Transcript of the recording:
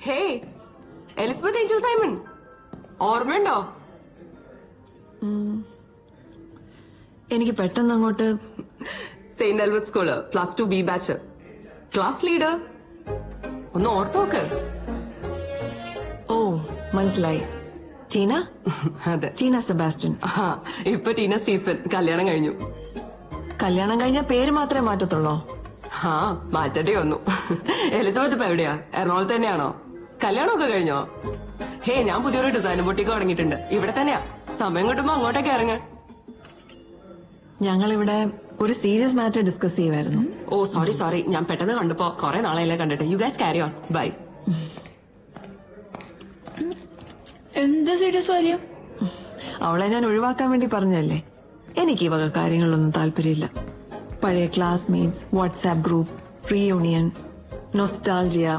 ഹേ Elizabeth Angel Simon ഓർമ്മയുണ്ടോ? എനിക്ക് പെട്ടെന്ന് അങ്ങോട്ട് Saint Albert school +2 B batch class leader. ഒന്ന് ഓർത്ത് നോക്ക്. ഓ മനസ്സിലായി. ടീന? അതെ, ടീന സെബാസ്റ്റ്യൻ. ഇപ്പൊ ടീന സ്റ്റീഫൻ. കല്യാണം കഴിഞ്ഞു. കല്യാണം കഴിഞ്ഞ പേര് മാത്രമേ മാറ്റത്തുള്ളൂ? മാറ്റട്ടെ വന്നു. എലിസബത്ത് ഇപ്പൊ എവിടെയാ? എറണാകുളത്ത് തന്നെയാണോ? കല്യാണമൊക്കെ കഴിഞ്ഞോ? ഹേ, ഞാൻ പുതിയൊരു ഡിസൈൻ ബൊട്ടിക്ക് തുടങ്ങിയിട്ടുണ്ട്. ഇവിടെ തന്നെയാ. സമയം കിട്ടുമ്പോ അങ്ങോട്ടേക്ക് ഇറങ്ങ. ഞങ്ങളിവിടെ ഒരു സീരിയസ് മാറ്റർ ഡിസ്കസ് ചെയ്യുമായിരുന്നു. ഓ സോറി, ഞാൻ പെട്ടെന്ന് കണ്ടപ്പോ കുറെ നാളെയല്ലേ കണ്ടിട്ട്. You guys carry on. Bye. എന്ത് സീരിയസ് കാര്യം? അവളെ ഞാൻ ഒഴിവാക്കാൻ വേണ്ടി പറഞ്ഞല്ലേ. എനിക്ക് ഈ വക കാര്യങ്ങളൊന്നും താല്പര്യമില്ല. പഴയ classmates, WhatsApp group, reunion, nostalgia.